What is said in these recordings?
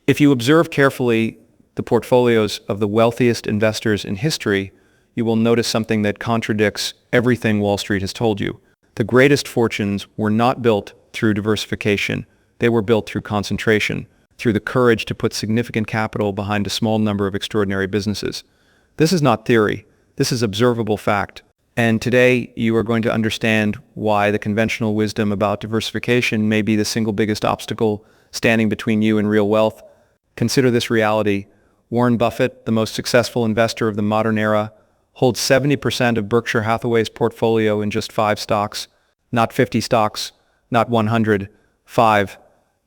If you observe carefully the portfolios of the wealthiest investors in history, you will notice something that contradicts everything Wall Street has told you. The greatest fortunes were not built through diversification. They were built through concentration, through the courage to put significant capital behind a small number of extraordinary businesses. This is not theory. This is observable fact. And today you are going to understand why the conventional wisdom about diversification may be the single biggest obstacle standing between you and real wealth. Consider this reality. Warren Buffett, the most successful investor of the modern era, holds 70% of Berkshire Hathaway's portfolio in just 5 stocks, not 50 stocks, not 100, 5.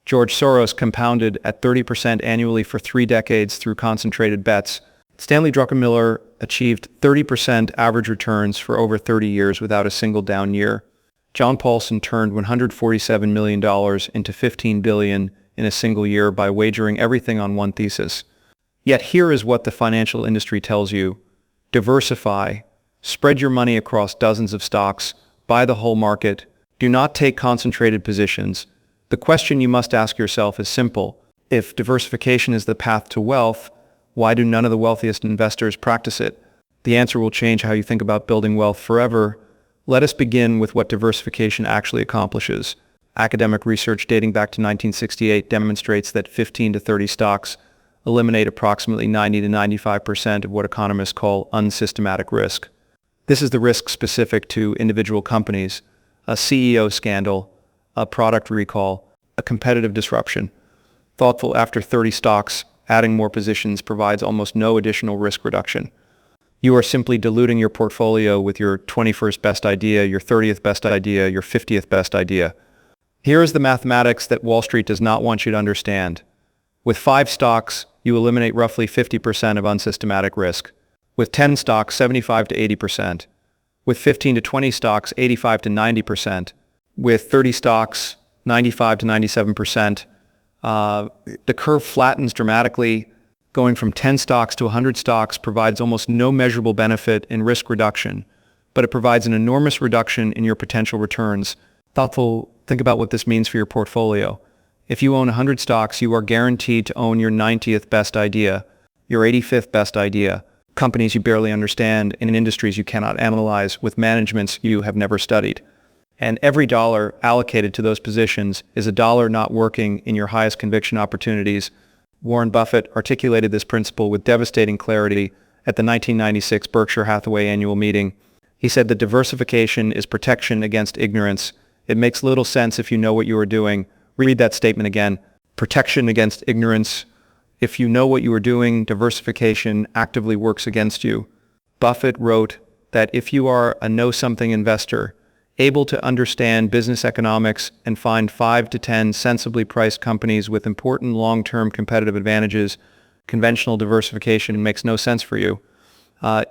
George Soros compounded at 30% annually for 3 decades through concentrated bets. Stanley Druckenmiller achieved 30% average returns for over 30 years without a single down year. John Paulson turned $147 million into $15 billion in a single year by wagering everything on one thesis. Yet here is what the financial industry tells you. Diversify. Spread your money across dozens of stocks. Buy the whole market. Do not take concentrated positions. The question you must ask yourself is simple. If diversification is the path to wealth, why do none of the wealthiest investors practice it? The answer will change how you think about building wealth forever. Let us begin with what diversification actually accomplishes. Academic research dating back to 1968 demonstrates that 15 to 30 stocks eliminate approximately 90 to 95% of what economists call unsystematic risk. This is the risk specific to individual companies, a CEO scandal, a product recall, a competitive disruption. Thoughtful after 30 stocks, adding more positions provides almost no additional risk reduction. You are simply diluting your portfolio with your 21st best idea, your 30th best idea, your 50th best idea. Here is the mathematics that Wall Street does not want you to understand. With 5 stocks, you eliminate roughly 50% of unsystematic risk. With 10 stocks, 75 to 80%. With 15 to 20 stocks, 85 to 90%. With 30 stocks, 95 to 97%. The curve flattens dramatically. Going from 10 stocks to 100 stocks provides almost no measurable benefit in risk reduction, but it provides an enormous reduction in your potential returns. Think about what this means for your portfolio. If you own 100 stocks, you are guaranteed to own your 90th best idea, your 85th best idea, companies you barely understand in industries you cannot analyze with managements you have never studied. And every dollar allocated to those positions is a dollar not working in your highest conviction opportunities. Warren Buffett articulated this principle with devastating clarity at the 1996 Berkshire Hathaway annual meeting. He said that diversification is protection against ignorance. It makes little sense if you know what you are doing. Read that statement again. Protection against ignorance. If you know what you are doing, diversification actively works against you. Buffett wrote that if you are a know-something investor, able to understand business economics and find 5 to 10 sensibly priced companies with important long-term competitive advantages, conventional diversification makes no sense for you.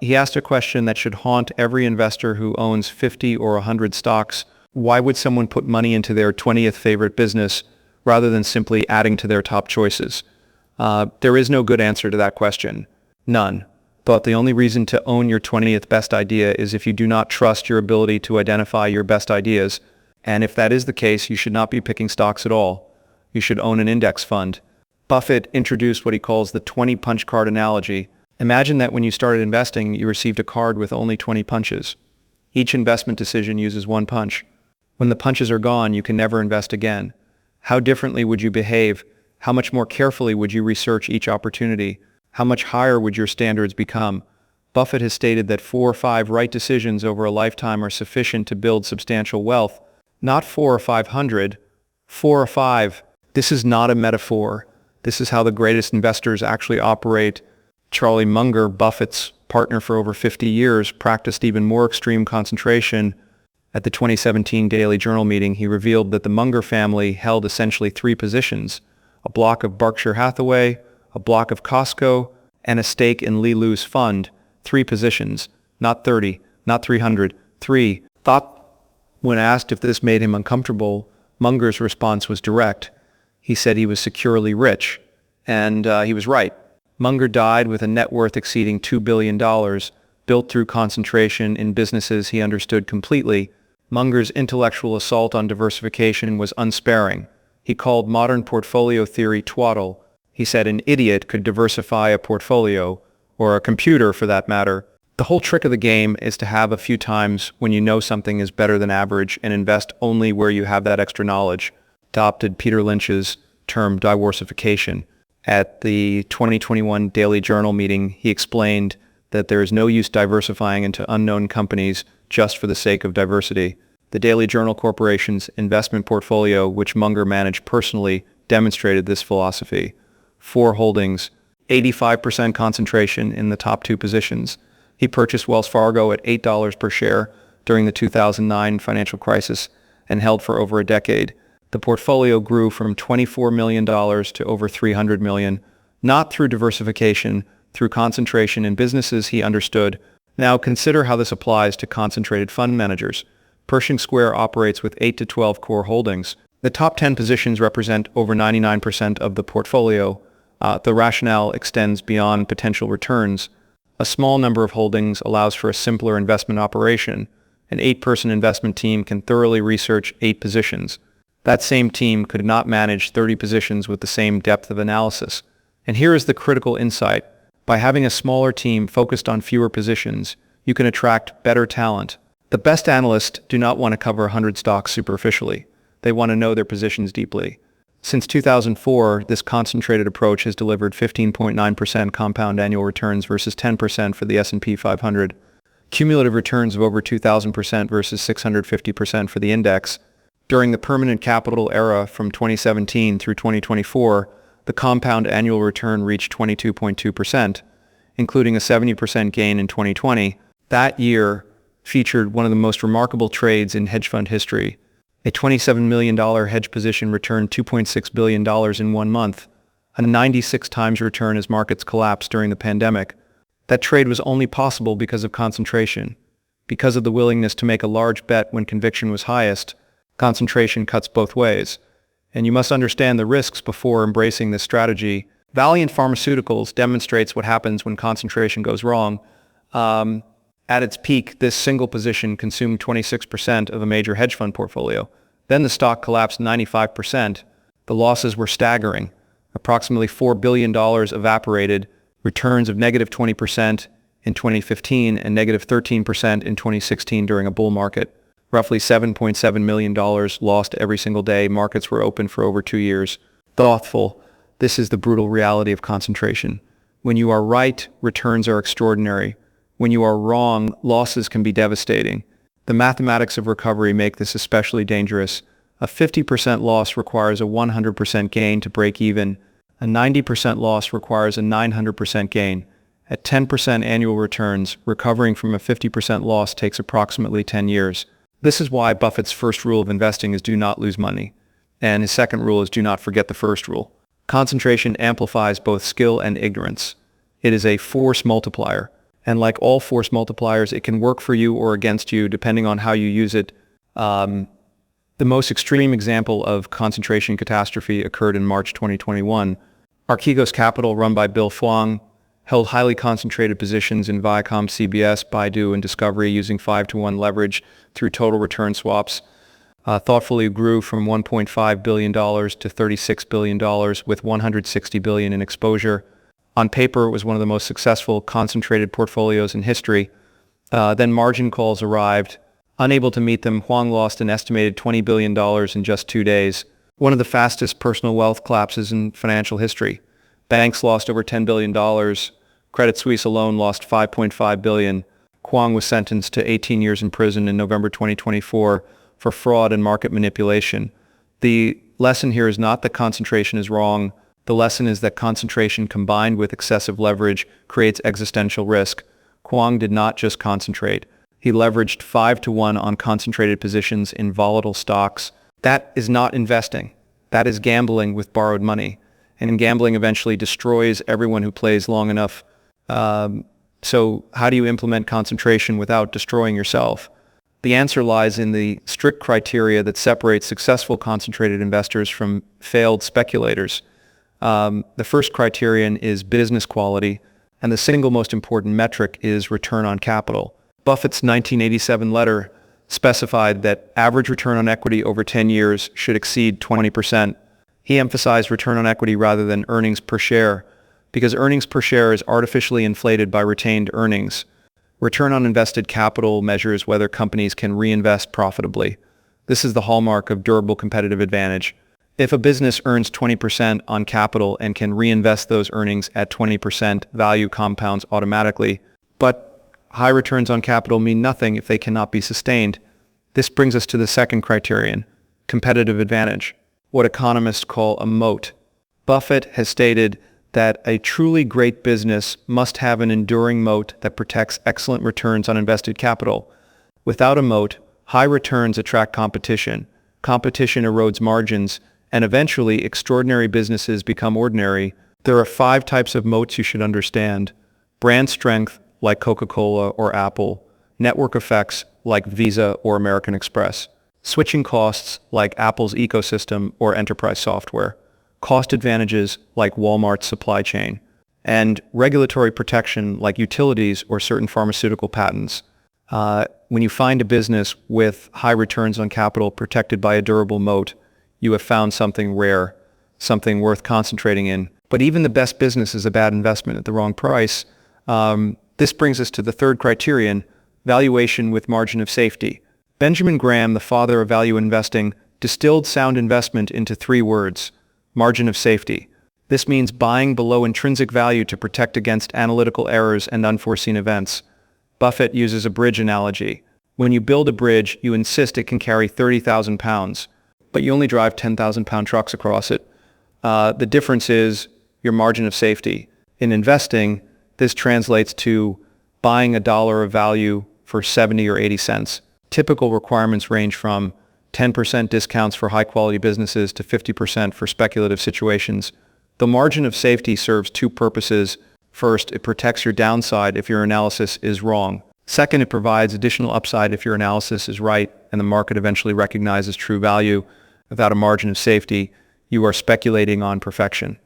He asked a question that should haunt every investor who owns 50 or 100 stocks. Why would someone put money into their 20th favorite business rather than simply adding to their top choices? There is no good answer to that question. None. But the only reason to own your 20th best idea is if you do not trust your ability to identify your best ideas. And if that is the case, you should not be picking stocks at all. You should own an index fund. Buffett introduced what he calls the 20 punch card analogy. Imagine that when you started investing, you received a card with only 20 punches. Each investment decision uses 1 punch. When the punches are gone, you can never invest again. How differently would you behave? How much more carefully would you research each opportunity? How much higher would your standards become? Buffett has stated that 4 or 5 right decisions over a lifetime are sufficient to build substantial wealth. Not 4 or 500, 4 or 5. This is not a metaphor. This is how the greatest investors actually operate. Charlie Munger, Buffett's partner for over 50 years, practiced even more extreme concentration. At the 2017 Daily Journal meeting, he revealed that the Munger family held essentially 3 positions: a block of Berkshire Hathaway, a block of Costco, and a stake in Li Lu's fund. 3 positions, not 30, not 300, 3. When asked if this made him uncomfortable, Munger's response was direct. He said he was securely rich, and he was right. Munger died with a net worth exceeding $2 billion, built through concentration in businesses he understood completely. Munger's intellectual assault on diversification was unsparing. He called modern portfolio theory twaddle. He said an idiot could diversify a portfolio, or a computer for that matter. The whole trick of the game is to have a few times when you know something is better than average and invest only where you have that extra knowledge. Adopted Peter Lynch's term diworsification. At the 2021 Daily Journal meeting, he explained that there is no use diversifying into unknown companies just for the sake of diversity. The Daily Journal Corporation's investment portfolio, which Munger managed personally, demonstrated this philosophy. 4 holdings, 85% concentration in the top 2 positions. He purchased Wells Fargo at $8 per share during the 2009 financial crisis and held for over a decade. The portfolio grew from $24 million to over $300 million, not through diversification, through concentration in businesses he understood. Now consider how this applies to concentrated fund managers. Pershing Square operates with 8 to 12 core holdings. The top 10 positions represent over 99% of the portfolio. The rationale extends beyond potential returns. A small number of holdings allows for a simpler investment operation. An 8-person investment team can thoroughly research 8 positions. That same team could not manage 30 positions with the same depth of analysis. And here is the critical insight. By having a smaller team focused on fewer positions, you can attract better talent. The best analysts do not want to cover 100 stocks superficially. They want to know their positions deeply. Since 2004, this concentrated approach has delivered 15.9% compound annual returns versus 10% for the S&P 500. Cumulative returns of over 2,000% versus 650% for the index. During the permanent capital era from 2017 through 2024, the compound annual return reached 22.2%, including a 70% gain in 2020. That year featured one of the most remarkable trades in hedge fund history. A $27 million hedge position returned $2.6 billion in 1 month, a 96 times return as markets collapsed during the pandemic. That trade was only possible because of concentration. Because of the willingness to make a large bet when conviction was highest, concentration cuts both ways. And you must understand the risks before embracing this strategy. Valeant Pharmaceuticals demonstrates what happens when concentration goes wrong. At its peak, this single position consumed 26% of a major hedge fund portfolio. Then the stock collapsed 95%. The losses were staggering. Approximately $4 billion evaporated, returns of negative 20% in 2015 and negative 13% in 2016 during a bull market. Roughly $7.7 million lost every single day. Markets were open for over 2 years. Thoughtful. This is the brutal reality of concentration. When you are right, returns are extraordinary. When you are wrong, losses can be devastating. The mathematics of recovery make this especially dangerous. A 50% loss requires a 100% gain to break even. A 90% loss requires a 900% gain. At 10% annual returns, recovering from a 50% loss takes approximately 10 years. This is why Buffett's first rule of investing is do not lose money. And his second rule is do not forget the first rule. Concentration amplifies both skill and ignorance. It is a force multiplier. And like all force multipliers, it can work for you or against you depending on how you use it. The most extreme example of concentration catastrophe occurred in March 2021. Archegos Capital, run by Bill Hwang, held highly concentrated positions in Viacom, CBS, Baidu, and Discovery using 5-to-1 leverage through total return swaps. Thoughtfully grew from $1.5 billion to $36 billion with $160 billion in exposure. On paper, it was one of the most successful concentrated portfolios in history. Then margin calls arrived. Unable to meet them, Hwang lost an estimated $20 billion in just 2 days. One of the fastest personal wealth collapses in financial history. Banks lost over $10 billion. Credit Suisse alone lost $5.5 billion. Hwang was sentenced to 18 years in prison in November 2024 for fraud and market manipulation. The lesson here is not that concentration is wrong. The lesson is that concentration combined with excessive leverage creates existential risk. Hwang did not just concentrate. He leveraged 5-to-1 on concentrated positions in volatile stocks. That is not investing. That is gambling with borrowed money. And gambling eventually destroys everyone who plays long enough. So how do you implement concentration without destroying yourself? The answer lies in the strict criteria that separates successful concentrated investors from failed speculators. The first criterion is business quality, and the single most important metric is return on capital. Buffett's 1987 letter specified that average return on equity over 10 years should exceed 20%. He emphasized return on equity rather than earnings per share, because earnings per share is artificially inflated by retained earnings. Return on invested capital measures whether companies can reinvest profitably. This is the hallmark of durable competitive advantage. If a business earns 20% on capital and can reinvest those earnings at 20%, value compounds automatically. But high returns on capital mean nothing if they cannot be sustained. This brings us to the second criterion, competitive advantage, what economists call a moat. Buffett has stated that a truly great business must have an enduring moat that protects excellent returns on invested capital. Without a moat, high returns attract competition. Competition erodes margins, and eventually extraordinary businesses become ordinary. There are 5 types of moats you should understand. Brand strength, like Coca-Cola or Apple. Network effects, like Visa or American Express. Switching costs, like Apple's ecosystem or enterprise software. Cost advantages, like Walmart's supply chain. And regulatory protection, like utilities or certain pharmaceutical patents. When you find a business with high returns on capital protected by a durable moat, you have found something rare, something worth concentrating in. But even the best business is a bad investment at the wrong price. This brings us to the third criterion, valuation with margin of safety. Benjamin Graham, the father of value investing, distilled sound investment into 3 words, margin of safety. This means buying below intrinsic value to protect against analytical errors and unforeseen events. Buffett uses a bridge analogy. When you build a bridge, you insist it can carry 30,000 pounds, but you only drive 10,000-pound trucks across it. The difference is your margin of safety. In investing, this translates to buying $1 of value for 70 or 80 cents. Typical requirements range from 10% discounts for high-quality businesses to 50% for speculative situations. The margin of safety serves 2 purposes. First, it protects your downside if your analysis is wrong. Second, it provides additional upside if your analysis is right and the market eventually recognizes true value. Without a margin of safety, you are speculating on perfection.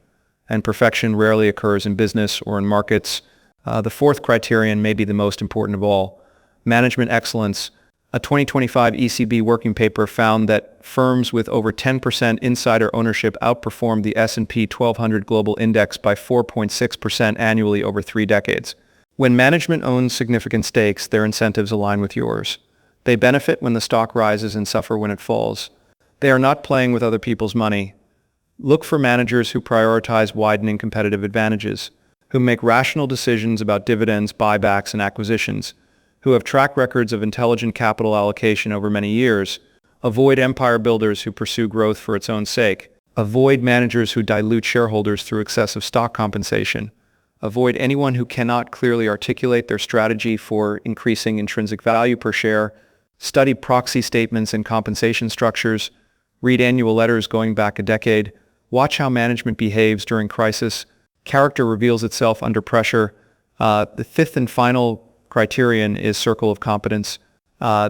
And perfection rarely occurs in business or in markets. The fourth criterion may be the most important of all, management excellence. A 2025 ECB working paper found that firms with over 10% insider ownership outperformed the S&P 1200 Global Index by 4.6% annually over 3 decades. When management owns significant stakes, their incentives align with yours. They benefit when the stock rises and suffer when it falls. They are not playing with other people's money. Look for managers who prioritize widening competitive advantages, who make rational decisions about dividends, buybacks, and acquisitions, who have track records of intelligent capital allocation over many years. Avoid empire builders who pursue growth for its own sake. Avoid managers who dilute shareholders through excessive stock compensation. Avoid anyone who cannot clearly articulate their strategy for increasing intrinsic value per share. Study proxy statements and compensation structures. Read annual letters going back a decade. Watch how management behaves during crisis. Character reveals itself under pressure. The fifth and final criterion is circle of competence.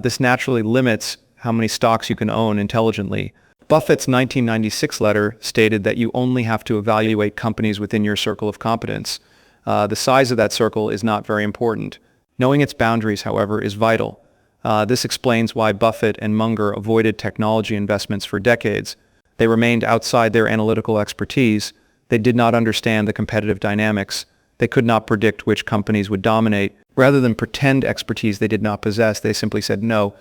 This naturally limits how many stocks you can own intelligently. Buffett's 1996 letter stated that you only have to evaluate companies within your circle of competence. The size of that circle is not very important. Knowing its boundaries, however, is vital. This explains why Buffett and Munger avoided technology investments for decades. They remained outside their analytical expertise. They did not understand the competitive dynamics. They could not predict which companies would dominate. Rather than pretend expertise they did not possess, they simply said no.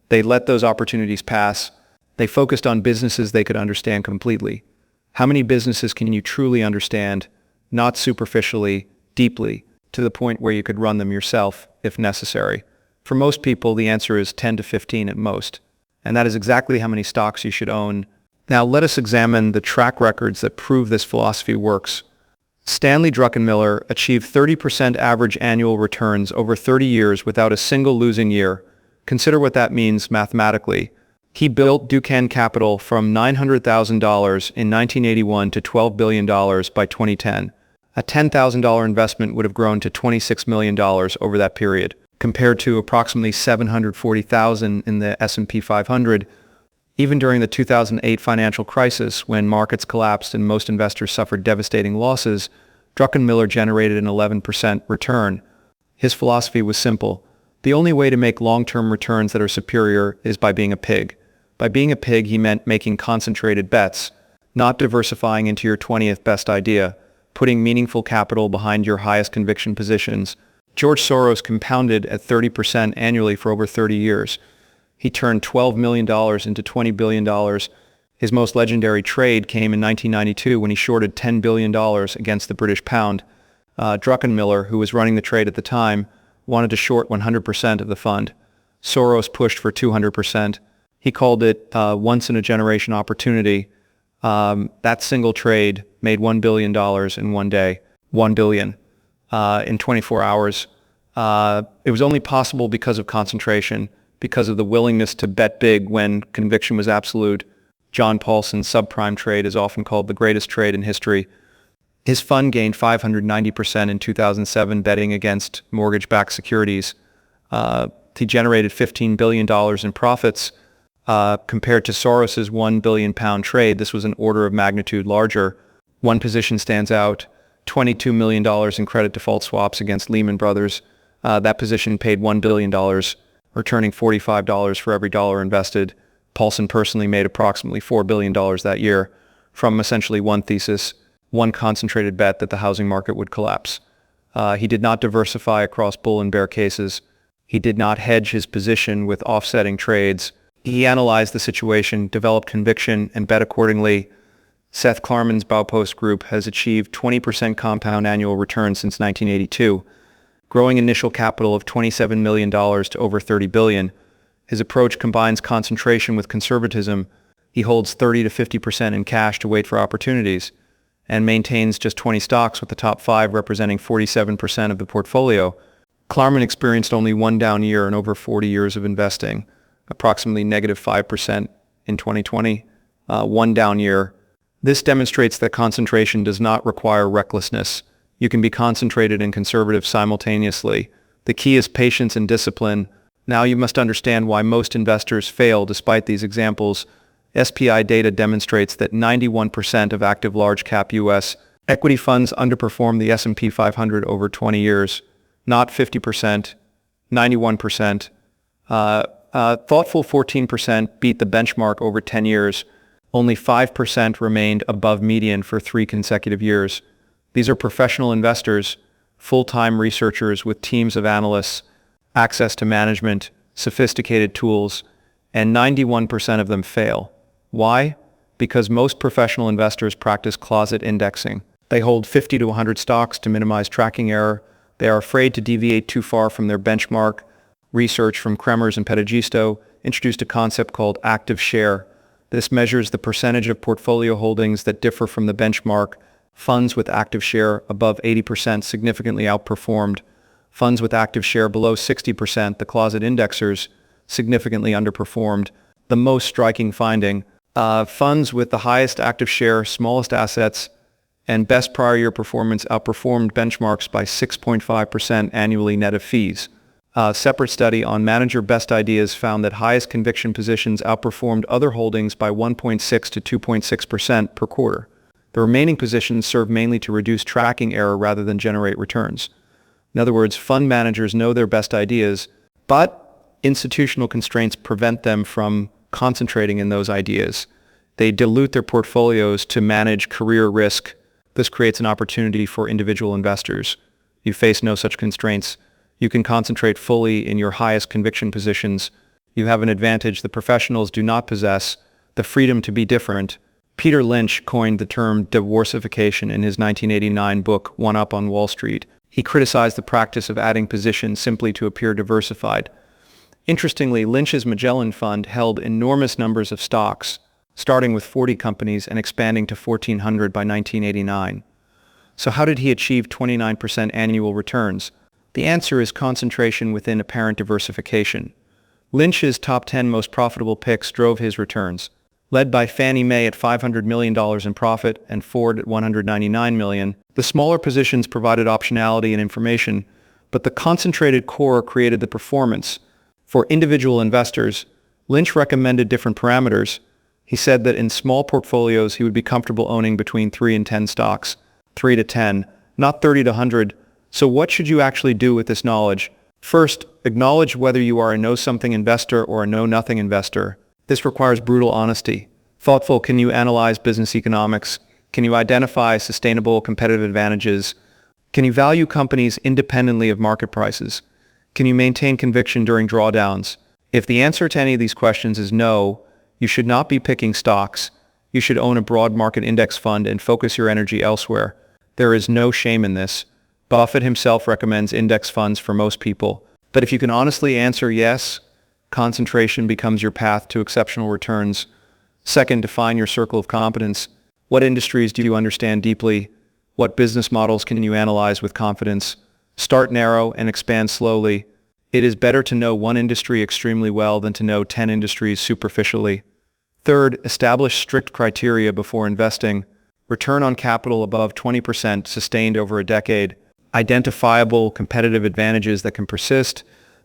They let those opportunities pass. They focused on businesses they could understand completely. How many businesses can you truly understand, not superficially, deeply, to the point where you could run them yourself, if necessary? For most people, the answer is 10 to 15 at most. And that is exactly how many stocks you should own. Now let us examine the track records that prove this philosophy works. Stanley Druckenmiller achieved 30% average annual returns over 30 years without a single losing year. Consider what that means mathematically. He built Duquesne Capital from $900,000 in 1981 to $12 billion by 2010. A $10,000 investment would have grown to $26 million over that period, compared to approximately $740,000 in the S&P 500. Even during the 2008 financial crisis, when markets collapsed and most investors suffered devastating losses, Druckenmiller generated an 11% return. His philosophy was simple. The only way to make long-term returns that are superior is by being a pig. By being a pig, he meant making concentrated bets, not diversifying into your 20th best idea, putting meaningful capital behind your highest conviction positions. George Soros compounded at 30% annually for over 30 years. He turned $12 million into $20 billion. His most legendary trade came in 1992 when he shorted $10 billion against the British pound. Druckenmiller, who was running the trade at the time, wanted to short 100% of the fund. Soros pushed for 200%. He called it once-in-a-generation opportunity. That single trade made $1 billion in one day. $1 billion in 24 hours. It was only possible because of concentration, because of the willingness to bet big when conviction was absolute. John Paulson's subprime trade is often called the greatest trade in history. His fund gained 590% in 2007 betting against mortgage-backed securities. He generated $15 billion in profits. Compared to Soros's £1 billion trade, this was an order of magnitude larger. One position stands out, $22 million in credit default swaps against Lehman Brothers. That position paid $1 billion, returning $45 for every dollar invested. Paulson personally made approximately $4 billion that year from essentially one thesis, one concentrated bet that the housing market would collapse. He did not diversify across bull and bear cases. He did not hedge his position with offsetting trades. He analyzed the situation, developed conviction, and bet accordingly. Seth Klarman's Baupost Group has achieved 20% compound annual return since 1982, growing initial capital of $27 million to over $30 billion. His approach combines concentration with conservatism. He holds 30 to 50% in cash to wait for opportunities and maintains just 20 stocks, with the top 5 representing 47% of the portfolio. Klarman experienced only one down year in over 40 years of investing, approximately negative 5% in 2020, one down year. This demonstrates that concentration does not require recklessness. You can be concentrated and conservative simultaneously. The key is patience and discipline. Now you must understand why most investors fail despite these examples. SPI data demonstrates that 91% of active large-cap U.S. equity funds underperform the S&P 500 over 20 years. Not 50%, 91%. Thoughtful 14% beat the benchmark over 10 years. Only 5% remained above median for 3 consecutive years. These are professional investors, full-time researchers with teams of analysts, access to management, sophisticated tools, and 91% of them fail. Why? Because most professional investors practice closet indexing. They hold 50 to 100 stocks to minimize tracking error. They are afraid to deviate too far from their benchmark. Research from Kremers and Petagisto introduced a concept called active share. This measures the percentage of portfolio holdings that differ from the benchmark. Funds with active share above 80% significantly outperformed. Funds with active share below 60%, the closet indexers, significantly underperformed. The most striking finding, funds with the highest active share, smallest assets, and best prior year performance outperformed benchmarks by 6.5% annually net of fees. A separate study on manager best ideas found that highest conviction positions outperformed other holdings by 1.6 to 2.6% per quarter. The remaining positions serve mainly to reduce tracking error rather than generate returns. In other words, fund managers know their best ideas, but institutional constraints prevent them from concentrating in those ideas. They dilute their portfolios to manage career risk. This creates an opportunity for individual investors. You face no such constraints. You can concentrate fully in your highest conviction positions. You have an advantage the professionals do not possess, the freedom to be different. Peter Lynch coined the term diworsification in his 1989 book, One Up on Wall Street. He criticized the practice of adding positions simply to appear diversified. Interestingly, Lynch's Magellan Fund held enormous numbers of stocks, starting with 40 companies and expanding to 1,400 by 1989. So how did he achieve 29% annual returns? The answer is concentration within apparent diversification. Lynch's top 10 most profitable picks drove his returns, led by Fannie Mae at $500 million in profit and Ford at $199 million. The smaller positions provided optionality and information, but the concentrated core created the performance. For individual investors, Lynch recommended different parameters. He said that in small portfolios he would be comfortable owning between 3 and 10 stocks, 3 to 10, not 30 to 100. So what should you actually do with this knowledge? First, acknowledge whether you are a know-something investor or a know-nothing investor. This requires brutal honesty. Thoughtful, can you analyze business economics? Can you identify sustainable competitive advantages? Can you value companies independently of market prices? Can you maintain conviction during drawdowns? If the answer to any of these questions is no, you should not be picking stocks. You should own a broad market index fund and focus your energy elsewhere. There is no shame in this. Buffett himself recommends index funds for most people. But if you can honestly answer yes, concentration becomes your path to exceptional returns. Second, define your circle of competence. What industries do you understand deeply? What business models can you analyze with confidence? Start narrow and expand slowly. It is better to know one industry extremely well than to know 10 industries superficially. Third, establish strict criteria before investing. Return on capital above 20% sustained over a decade. Identifiable competitive advantages that can persist.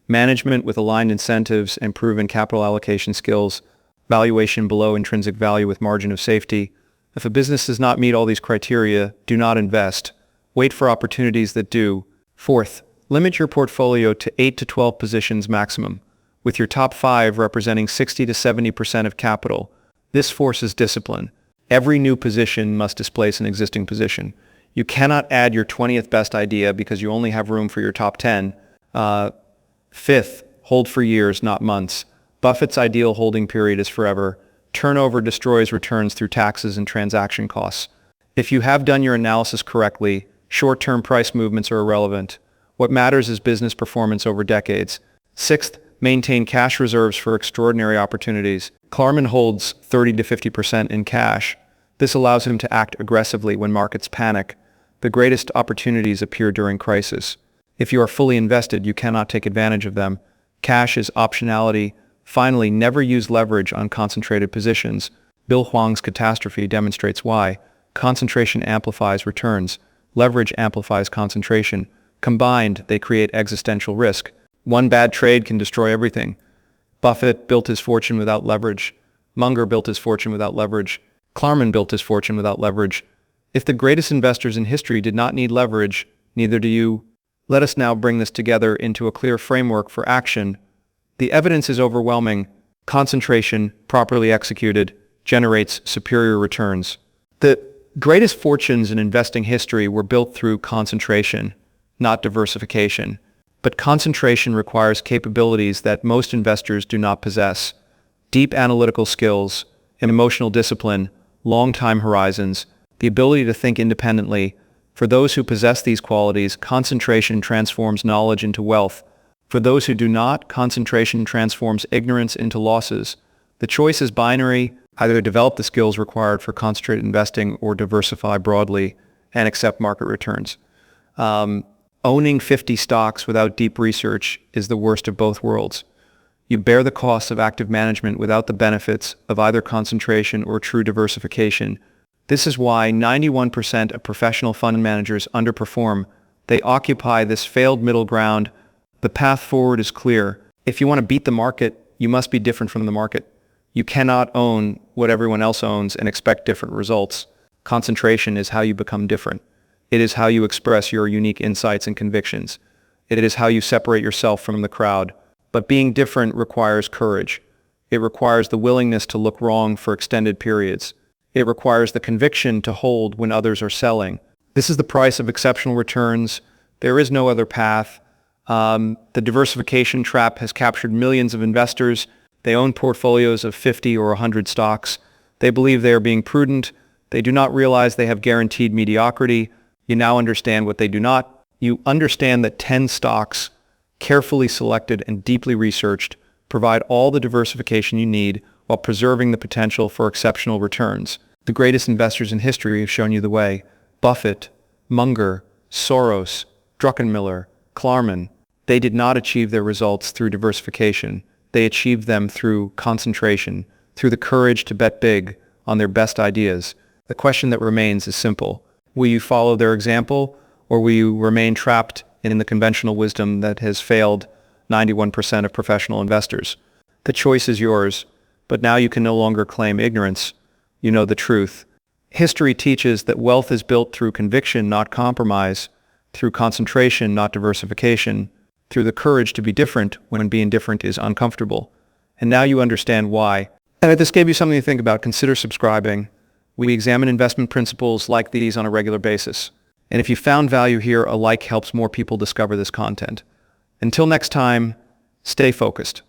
Management with aligned incentives and proven capital allocation skills. Valuation below intrinsic value with margin of safety. If a business does not meet all these criteria, do not invest. Wait for opportunities that do. Fourth, limit your portfolio to 8 to 12 positions maximum, with your top 5 representing 60 to 70% of capital. This forces discipline. Every new position must displace an existing position. You cannot add your 20th best idea because you only have room for your top 10. Fifth, hold for years, not months. Buffett's ideal holding period is forever. Turnover destroys returns through taxes and transaction costs. If you have done your analysis correctly, short-term price movements are irrelevant. What matters is business performance over decades. Sixth, maintain cash reserves for extraordinary opportunities. Klarman holds 30 to 50% in cash. This allows him to act aggressively when markets panic. The greatest opportunities appear during crisis. If you are fully invested, you cannot take advantage of them. Cash is optionality. Finally, never use leverage on concentrated positions. Bill Hwang's catastrophe demonstrates why. Concentration amplifies returns. Leverage amplifies concentration. Combined, they create existential risk. One bad trade can destroy everything. Buffett built his fortune without leverage. Munger built his fortune without leverage. Klarman built his fortune without leverage. If the greatest investors in history did not need leverage, neither do you. Let us now bring this together into a clear framework for action. The evidence is overwhelming. Concentration, properly executed, generates superior returns. The greatest fortunes in investing history were built through concentration, not diversification. But concentration requires capabilities that most investors do not possess. Deep analytical skills, emotional discipline, long time horizons, the ability to think independently. For those who possess these qualities, concentration transforms knowledge into wealth. For those who do not, concentration transforms ignorance into losses. The choice is binary: either develop the skills required for concentrated investing or diversify broadly and accept market returns. Owning 50 stocks without deep research is the worst of both worlds. You bear the costs of active management without the benefits of either concentration or true diversification. This is why 91% of professional fund managers underperform. They occupy this failed middle ground. The path forward is clear. If you want to beat the market, you must be different from the market. You cannot own what everyone else owns and expect different results. Concentration is how you become different. It is how you express your unique insights and convictions. It is how you separate yourself from the crowd. But being different requires courage. It requires the willingness to look wrong for extended periods. It requires the conviction to hold when others are selling. This is the price of exceptional returns. There is no other path. The diversification trap has captured millions of investors. They own portfolios of 50 or 100 stocks. They believe they are being prudent. They do not realize they have guaranteed mediocrity. You now understand what they do not. You understand that 10 stocks, carefully selected and deeply researched, provide all the diversification you need while preserving the potential for exceptional returns. The greatest investors in history have shown you the way. Buffett, Munger, Soros, Druckenmiller, Klarman. They did not achieve their results through diversification. They achieved them through concentration, through the courage to bet big on their best ideas. The question that remains is simple. Will you follow their example, or will you remain trapped in the conventional wisdom that has failed 91% of professional investors? The choice is yours, but now you can no longer claim ignorance. You know the truth. History teaches that wealth is built through conviction, not compromise, through concentration, not diversification, through the courage to be different when being different is uncomfortable. And now you understand why. And if this gave you something to think about, consider subscribing. We examine investment principles like these on a regular basis. And if you found value here, a like helps more people discover this content. Until next time, stay focused.